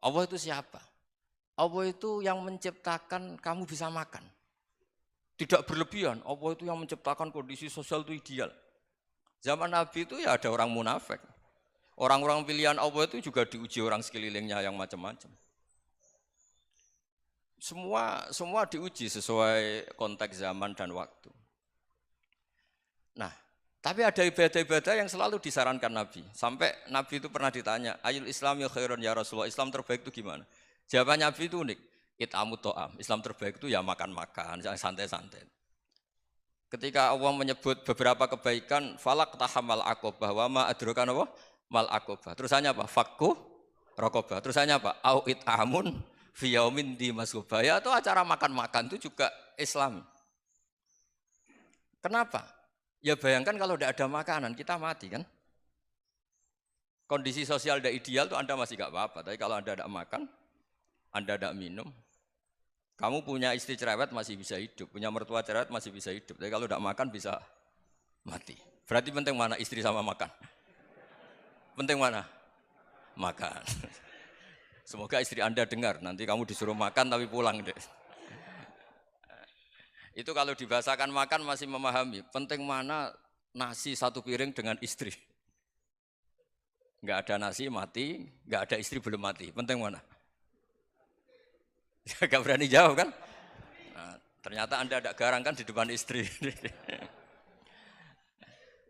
Allah itu siapa? Allah itu yang menciptakan kamu bisa makan. Tidak berlebihan, Allah itu yang menciptakan kondisi sosial itu ideal. Zaman Nabi itu ya ada orang munafik. Orang-orang pilihan Allah itu juga diuji orang sekelilingnya yang macam-macam. Semua diuji sesuai konteks zaman dan waktu. Nah, tapi ada ibadah-ibadah yang selalu disarankan Nabi. Sampai Nabi itu pernah ditanya, ayul Islam ya khairun ya Rasulullah, Islam terbaik itu gimana? Jawaban Nabi itu unik, it'amu to'am, Islam terbaik itu ya makan-makan, santai-santai. Ketika Allah menyebut beberapa kebaikan, falak tahamal aqobah, wa ma adrokan apa? Mal aqobah. Terusannya apa? Fakku rokobah. Terusannya apa? Au it'amun fi yaumin di masubaya, atau acara makan-makan itu juga Islam. Kenapa? Ya bayangkan kalau tidak ada makanan, kita mati kan? Kondisi sosial tidak ideal tuh Anda masih gak apa-apa, tapi kalau Anda tidak makan, Anda tidak minum, kamu punya istri cerewet masih bisa hidup, punya mertua cerewet masih bisa hidup, tapi kalau tidak makan bisa mati. Berarti penting mana istri sama makan? Penting mana? Makan. Semoga istri Anda dengar, nanti kamu disuruh makan tapi pulang deh. Itu kalau dibahasakan makan masih memahami. Penting mana nasi satu piring dengan istri. Enggak ada nasi mati, enggak ada istri belum mati. Penting mana? Enggak berani jawab kan? Nah, ternyata Anda ada garang kan di depan istri.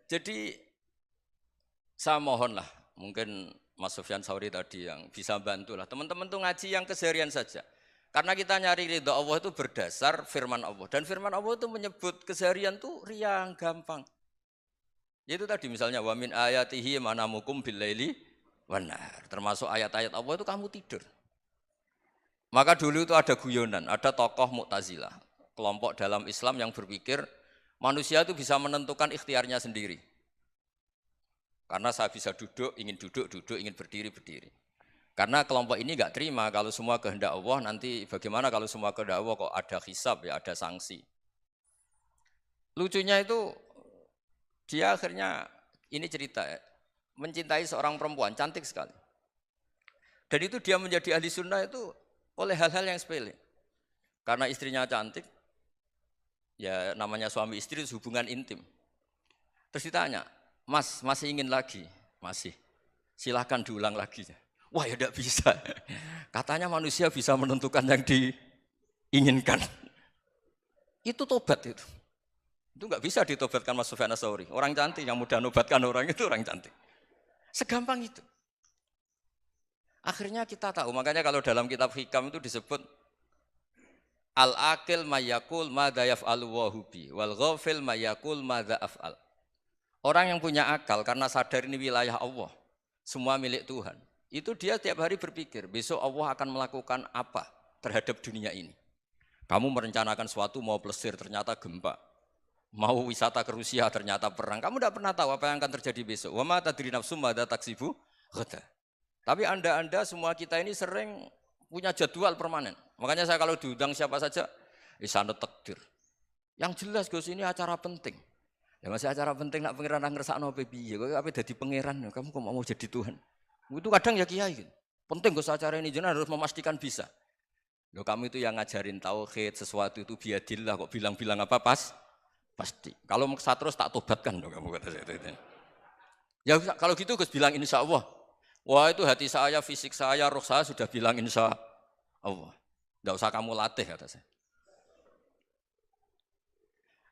Jadi saya mohonlah, mungkin Mas Sufyan Sauri tadi yang bisa bantulah. Teman-teman tuh ngaji yang keseharian saja. Karena kita nyari ridha Allah itu berdasar firman Allah. Dan firman Allah itu menyebut keseharian tuh riang, gampang. Itu tadi misalnya wa min ayatihi manamukum billaili wanar. Termasuk ayat-ayat Allah itu kamu tidur. Maka dulu itu ada guyonan, ada tokoh Mu'tazilah, kelompok dalam Islam yang berpikir manusia itu bisa menentukan ikhtiarnya sendiri. Karena saya bisa duduk, ingin berdiri, berdiri. Karena kelompok ini enggak terima kalau semua kehendak Allah, nanti bagaimana kalau semua kehendak Allah kok ada hisab ya, ada sanksi. Lucunya itu dia akhirnya, ini cerita ya, mencintai seorang perempuan, cantik sekali. Dan itu dia menjadi ahli sunnah itu oleh hal-hal yang sepele. Karena istrinya cantik, ya namanya suami istri itu hubungan intim. Terus ditanya, Mas, masih ingin lagi? Masih. Silahkan diulang lagi. Wah ya tidak bisa. Katanya manusia bisa menentukan yang diinginkan. Itu tobat itu. Itu nggak bisa ditobatkan Mas Sufyan Ats-Tsauri. Orang cantik yang mudah nobatkan orang itu orang cantik. Segampang itu. Akhirnya kita tahu, makanya kalau dalam kitab Hikam itu disebut al-aqil mayyakul madza yaf'alu wa hubi wal ghafil mayyakul madza af'al. Orang yang punya akal karena sadar ini wilayah Allah, semua milik Tuhan. Itu dia tiap hari berpikir, besok Allah akan melakukan apa terhadap dunia ini. Kamu merencanakan sesuatu mau plesir, ternyata gempa. Mau wisata ke Rusia, ternyata perang. Kamu tidak pernah tahu apa yang akan terjadi besok. Wa ma tadri nafsum madza taksibu ghadan. Tapi anda semua kita ini sering punya jadwal permanen. Makanya saya kalau diundang siapa saja, sanad takdir. Yang jelas Gus ini acara penting. Ya masih acara penting nak pangeran ngersakno apa piye? Kowe ape dadi pangeran, kamu kok mau jadi Tuhan. Itu kadang ya kiai gitu. Penting Gus acara ini jenengan harus memastikan bisa. Loh kamu itu yang ngajarin tauhid, sesuatu itu biadillah kok bilang-bilang apa pasti. Kalau maksa terus tak tobatkan loh kamu kata saya itu. Ya kalau gitu Gus bilang insya Allah. Wah itu hati saya, fisik saya, roh saya sudah bilang insya Allah. Tidak usah kamu latih kata saya.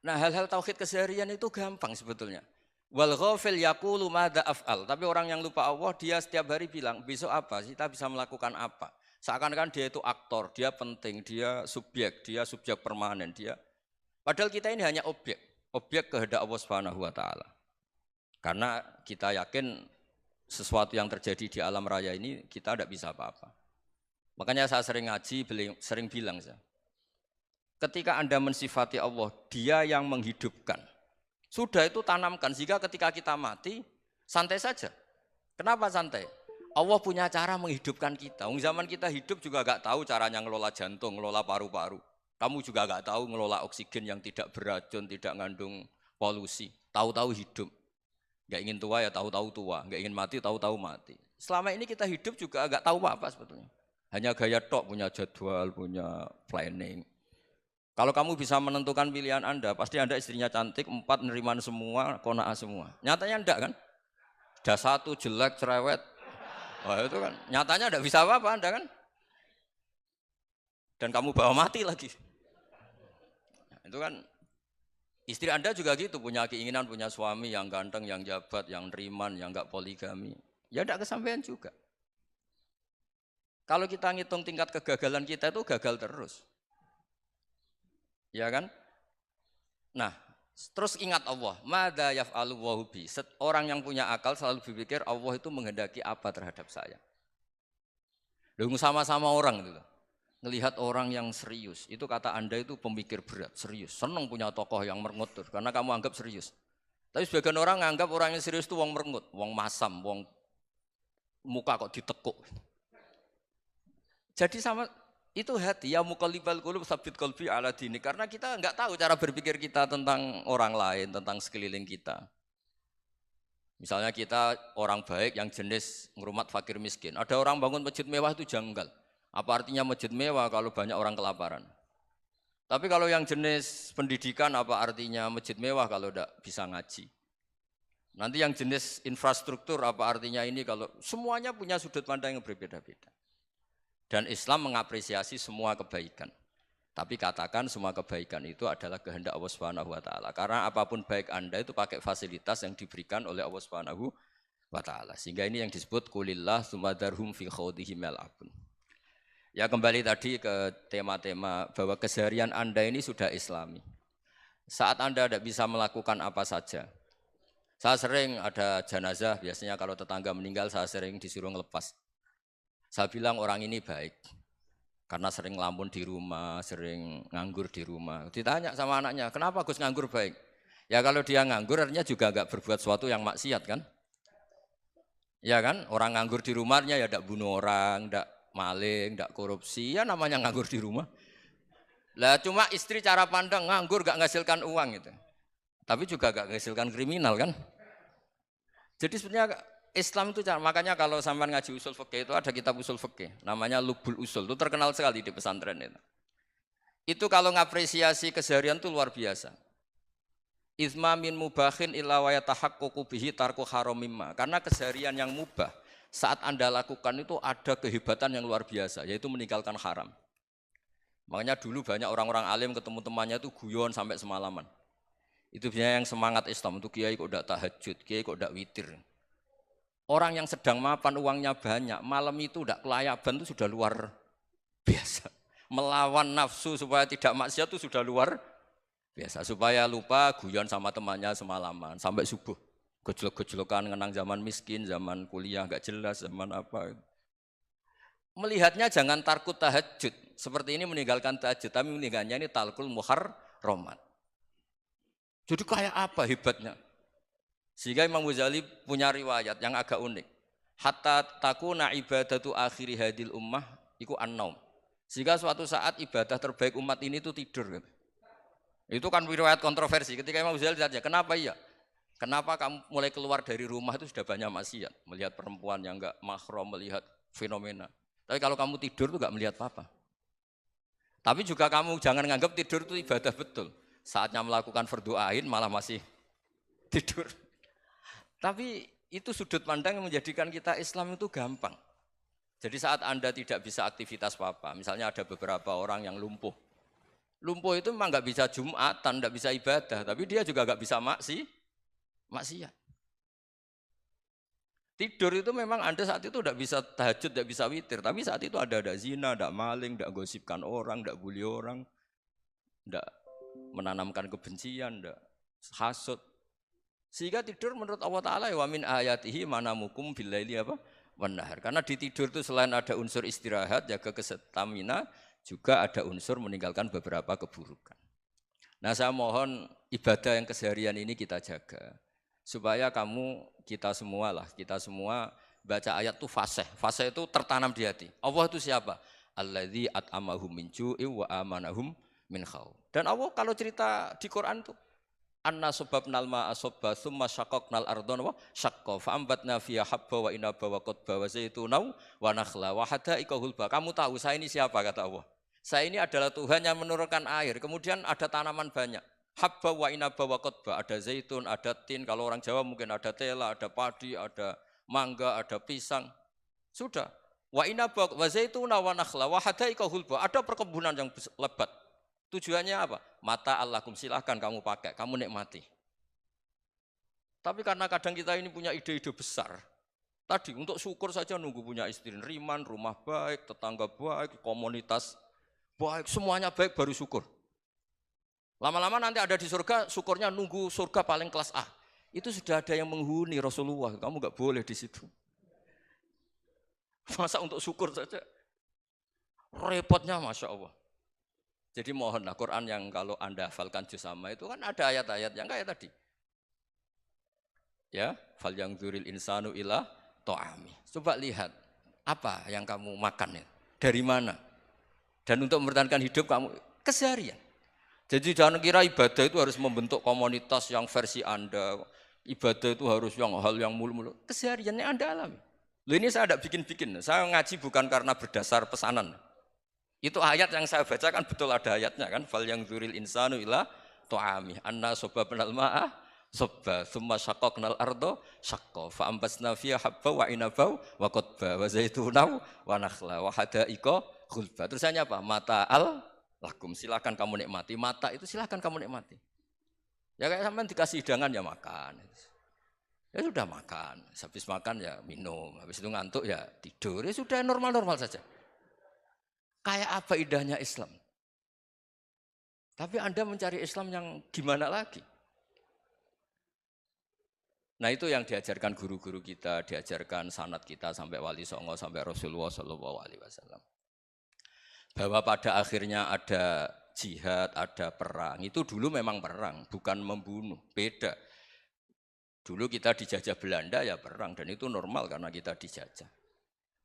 Nah hal-hal tauhid keseharian itu gampang sebetulnya. Wal ghafil yaqulu madza af'al. Tapi orang yang lupa Allah dia setiap hari bilang besok apa? Kita bisa melakukan apa? Seakan-akan dia itu aktor, dia penting, dia subjek permanen, dia. Padahal kita ini hanya objek kehendak Allah Subhanahu wa taala. Karena kita yakin sesuatu yang terjadi di alam raya ini kita tidak bisa apa-apa. Makanya saya sering ngaji, sering bilang saya. Ketika Anda mensifati Allah, dia yang menghidupkan. Sudah itu tanamkan, sehingga ketika kita mati, santai saja. Kenapa santai? Allah punya cara menghidupkan kita. Zaman kita hidup juga gak tahu caranya ngelola jantung, ngelola paru-paru. Kamu juga gak tahu ngelola oksigen yang tidak beracun, tidak mengandung polusi. Tahu-tahu hidup. Gak ingin tua ya tahu-tahu tua, gak ingin mati tahu-tahu mati. Selama ini kita hidup juga gak tahu apa sebetulnya. Hanya gaya tok, punya jadwal, punya planning. Kalau kamu bisa menentukan pilihan Anda, pasti Anda istrinya cantik, 4 neriman semua, kona'ah semua. Nyatanya enggak kan? Ada 1 jelek, cerewet. Wah itu kan, nyatanya enggak bisa apa-apa Anda kan? Dan kamu bawa mati lagi. Nah, itu kan, istri Anda juga gitu, punya keinginan, punya suami yang ganteng, yang jabat, yang neriman, yang enggak poligami. Ya enggak kesampaian juga. Kalau kita ngitung tingkat kegagalan kita itu gagal terus. Ya kan? Nah, terus ingat Allah, madza yaf'alu wa bi. Orang yang punya akal selalu berpikir Allah itu menghendaki apa terhadap saya. Lalu sama-sama orang itu. Ngelihat orang yang serius, itu kata Anda itu pemikir berat, serius. Senang punya tokoh yang merengut karena kamu anggap serius. Tapi sebagian orang nganggap orang yang serius itu wong merengut, wong masam, wong muka kok ditekuk. Jadi sama itu hati ya muqallibal qulub tsabbit qalbi ala dini, karena kita enggak tahu cara berpikir kita tentang orang lain, tentang sekeliling kita. Misalnya kita orang baik yang jenis ngrumat fakir miskin. Ada orang bangun masjid mewah itu janggal. Apa artinya masjid mewah kalau banyak orang kelaparan? Tapi kalau yang jenis pendidikan apa artinya masjid mewah kalau tidak bisa ngaji? Nanti yang jenis infrastruktur apa artinya ini kalau semuanya punya sudut pandang yang berbeda-beda. Dan Islam mengapresiasi semua kebaikan. Tapi katakan semua kebaikan itu adalah kehendak Allah Subhanahu wa taala. Karena apapun baik Anda itu pakai fasilitas yang diberikan oleh Allah Subhanahu wa taala. Sehingga ini yang disebut kulillah sumadarhum fi khawdihim yal'abun. Ya kembali tadi ke tema-tema bahwa keseharian Anda ini sudah Islami. Saat Anda tidak bisa melakukan apa saja. Saya sering ada jenazah, biasanya kalau tetangga meninggal saya sering disuruh ngelepas. Saya bilang orang ini baik, karena sering ngelamun di rumah, sering nganggur di rumah. Ditanya sama anaknya, kenapa Gus nganggur baik? Ya kalau dia nganggur artinya juga enggak berbuat sesuatu yang maksiat kan? Ya kan, orang nganggur di rumahnya ya enggak bunuh orang, enggak maling, enggak korupsi, ya namanya nganggur di rumah. Lah cuma istri cara pandang nganggur enggak menghasilkan uang gitu. Tapi juga enggak menghasilkan kriminal kan? Jadi sebenarnya Islam itu makanya kalau sampean ngaji usul fikih itu ada kitab usul fikih namanya Lubul Usul, itu terkenal sekali di pesantren itu. Itu kalau ngapresiasi keseharian itu luar biasa. Izma min mubahin illa wa yatahaqqaqu bihi tarku haramimma. Karena keseharian yang mubah saat Anda lakukan itu ada kehebatan yang luar biasa, yaitu meninggalkan haram. Makanya dulu banyak orang-orang alim ketemu temannya itu guyon sampai semalaman. Itu biasanya yang semangat Islam itu kiai kok tidak tahajud, kiai kok tidak witir. Orang yang sedang mapan uangnya banyak, malam itu tidak kelayaban itu sudah luar biasa. Melawan nafsu supaya tidak maksiat itu sudah luar biasa. Supaya lupa guyon sama temannya semalaman sampai subuh. Gejolok-gejolokan ngenang zaman miskin, zaman kuliah nggak jelas, zaman apa. Melihatnya jangan tarkut tahajud. Seperti ini meninggalkan tahajud, tapi meninggalnya ini talkul muharramat. Jadi kayak apa hebatnya? Sehingga Imam Ghazali punya riwayat yang agak unik. Hatta takuna ibadatu akhiri hadil ummah iku an-naum. Sehingga suatu saat ibadah terbaik umat ini itu tidur. Itu kan riwayat kontroversi. Ketika Imam Ghazali ditanya, kenapa iya? Kenapa kamu mulai keluar dari rumah itu sudah banyak maksiat? Melihat perempuan yang enggak mahram, melihat fenomena. Tapi kalau kamu tidur itu enggak melihat apa-apa. Tapi juga kamu jangan nganggap tidur itu ibadah betul. Saatnya melakukan fardu ain malah masih tidur. Tapi itu sudut pandang yang menjadikan kita Islam itu gampang. Jadi saat Anda tidak bisa aktivitas apa-apa, misalnya ada beberapa orang yang lumpuh. Lumpuh itu memang nggak bisa Jumatan, nggak bisa ibadah, tapi dia juga nggak bisa maksiat. Tidur itu memang Anda saat itu nggak bisa tahajud, nggak bisa witir, tapi saat itu ada zina, ada maling, nggak gosipkan orang, nggak bully orang, nggak menanamkan kebencian, nggak hasud. Sehingga tidur menurut Allah Ta'ala wa min ayatihi manamukum billaili apa? Wan-nahar. Karena di tidur itu selain ada unsur istirahat, jaga kestamina, juga ada unsur meninggalkan beberapa keburukan. Nah saya mohon ibadah yang keseharian ini kita jaga. Supaya kita semua baca ayat itu fasih. Fasih itu tertanam di hati. Allah itu siapa? Alladzi at'amahum min ju'i wa amanahum min khauf. Dan Allah kalau cerita di Quran itu anna sababnal ma'a sabba tsumma syaqaqnal ardha wa syaqqa fa ambatna fiha habba wa inaba wa qadba wa zaituna wa nakhla wa hada'iqa hulba. Kamu tahu saya ini siapa, kata Allah. Saya ini adalah Tuhan yang menurunkan air, kemudian ada tanaman banyak. Habba wa inaba wa qadba, ada zaitun, ada tin, kalau orang Jawa mungkin ada tela, ada padi, ada mangga, ada pisang. Sudah. Wa inaba wa zaituna wa nakhla wa hada'iqa hulba, ada perkebunan yang lebat. Tujuannya apa? Mata Allahkum, silahkan kamu pakai, kamu nikmati. Tapi karena kadang kita ini punya ide-ide besar. Tadi untuk syukur saja nunggu punya istri riman, rumah baik, tetangga baik, komunitas baik, semuanya baik baru syukur. Lama-lama nanti ada di surga, syukurnya nunggu surga paling kelas A. Itu sudah ada yang menghuni Rasulullah, kamu nggak boleh di situ. Masa untuk syukur saja? Repotnya Masya Allah. Jadi mohonlah Quran yang kalau Anda hafalkan juz amma itu kan ada ayat-ayat yang kayak tadi. Ya, fal yang dzuril insanu ila ta'ami. Coba lihat apa yang kamu makan ya? Dari mana? Dan untuk mempertahankan hidup kamu keseharian. Jadi jangan kira ibadah itu harus membentuk komunitas yang versi Anda. Ibadah itu harus hal yang mulu-mulu. Kesehariannya Anda alami. Loh, ini saya tidak bikin-bikin. Saya ngaji bukan karena berdasar pesanan. Itu ayat yang saya baca kan betul ada ayatnya kan. Fal yang dzuril insanu ila ta'ami. Anna sababnal ma'a sabba tsumma syaqaqnal ardha syaqqa fa ambasna fiha habba wa inaba wa qadba wa zaituna wa nakhla wa hada'iqa ghulba. Terusannya apa? Mata'al lakum, silakan kamu nikmati. Mata itu silakan kamu nikmati. Ya kayak sampean dikasih hidangan ya makan. Ya sudah makan. Habis makan ya minum. Habis itu ngantuk ya tidur. Ya sudah normal-normal saja. Kayak apa indahnya Islam. Tapi Anda mencari Islam yang gimana lagi? Nah itu yang diajarkan guru-guru kita, diajarkan sanad kita sampai Wali Songo, sampai Rasulullah SAW. Bahwa pada akhirnya ada jihad, ada perang. Itu dulu memang perang, bukan membunuh, beda. Dulu kita dijajah Belanda ya perang, dan itu normal karena kita dijajah.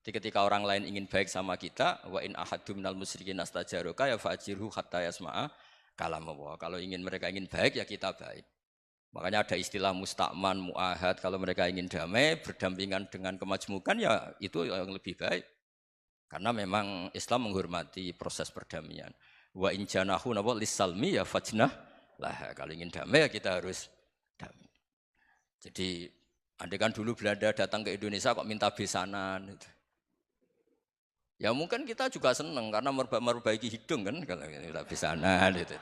Jadi ketika orang lain ingin baik sama kita, wa in ahadum minal musyrikin astajaroka ya fa'jirhu hatta yasma'a kalam Allah. Kalau mereka ingin baik ya kita baik. Makanya ada istilah musta'man, mu'ahad. Kalau mereka ingin damai, berdampingan dengan kemajmukan ya itu yang lebih baik. Karena memang Islam menghormati proses perdamaian. Wa in janahu nawa lissalmi ya fajnah lah. Kalau ingin damai ya kita harus damai. Jadi andai kan dulu Belanda datang ke Indonesia kok minta besanan gitu. Ya mungkin kita juga seneng karena memperbaiki hidung kan kalau kita besanan gitu.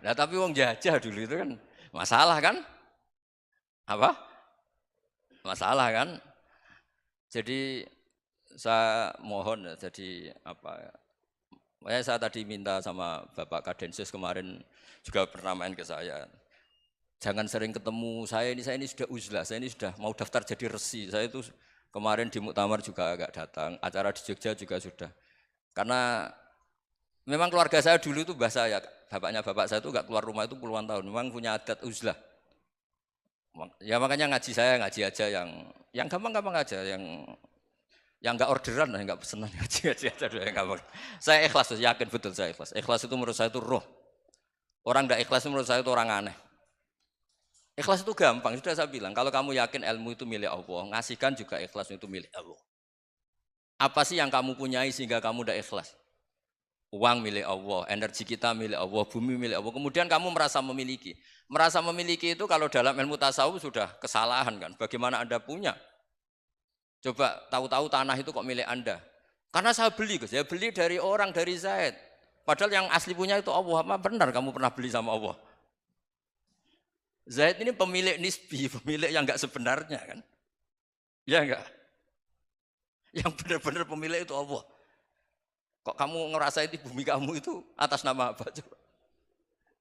Nah tapi wong jajah dulu itu kan masalah kan? Apa? Masalah kan? Jadi saya mohon ya, jadi apa? Saya tadi minta sama Bapak Kadensus kemarin juga pernah main ke saya. Jangan sering ketemu saya ini sudah uzlah, saya ini sudah mau daftar jadi resi. Saya itu kemarin di Muktamar juga agak datang, acara di Jogja juga sudah. Karena memang keluarga saya dulu itu bahasa ya, bapaknya bapak saya itu enggak keluar rumah itu puluhan tahun, memang punya adat uzlah. Ya makanya ngaji saya ngaji aja yang gampang-gampang aja, yang enggak orderan, enggak pesenan ngaji aja dulu yang gampang. Saya ikhlas, yakin betul saya ikhlas. Ikhlas itu menurut saya itu roh. Orang enggak ikhlas menurut saya itu orang aneh. Ikhlas itu gampang, sudah saya bilang. Kalau kamu yakin ilmu itu milik Allah, ngasihkan juga ikhlas itu milik Allah. Apa sih yang kamu punyai sehingga kamu tidak ikhlas? Uang milik Allah, energi kita milik Allah, bumi milik Allah. Kemudian kamu merasa memiliki. Merasa memiliki itu kalau dalam ilmu tasawuf sudah kesalahan kan. Bagaimana Anda punya? Coba tahu-tahu tanah itu kok milik Anda. Karena saya beli, saya beli dari orang, dari Zaid. Padahal yang asli punya itu Allah. Apa benar kamu pernah beli sama Allah? Zaid ini pemilik nisbi, pemilik yang enggak sebenarnya kan. Ya enggak? Yang benar-benar pemilik itu Allah. Kok kamu ngerasa itu bumi kamu itu atas nama apa? Coba.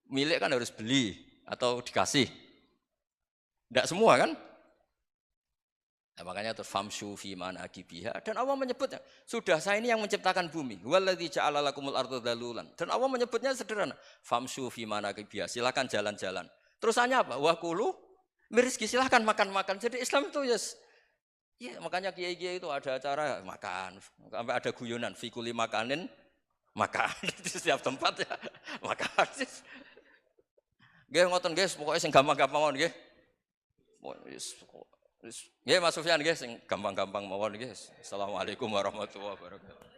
Milik kan harus beli atau dikasih. Enggak semua kan? Nah, makanya terus famshu fi manakibiha, dan Allah menyebutnya, sudah saya ini yang menciptakan bumi. Waladzi ja'ala lakumul arda dalulan. Dan Allah menyebutnya sederhana, famshu fi manakibiha, silakan jalan-jalan. Terusannya apa? Wa kulu mirizki, silahkan makan-makan. Jadi Islam itu ya makanya kiai-kiai itu ada acara makan. Sampai ada guyonan, fikuli makanin makan. Di setiap tempat ya makan. Nggih ngoten nggih, pokoke sing gampang-gampang mawon nggih. Nggih Mas Sufyan nggih sing gampang-gampang mawon nggih. Assalamualaikum warahmatullahi wabarakatuh.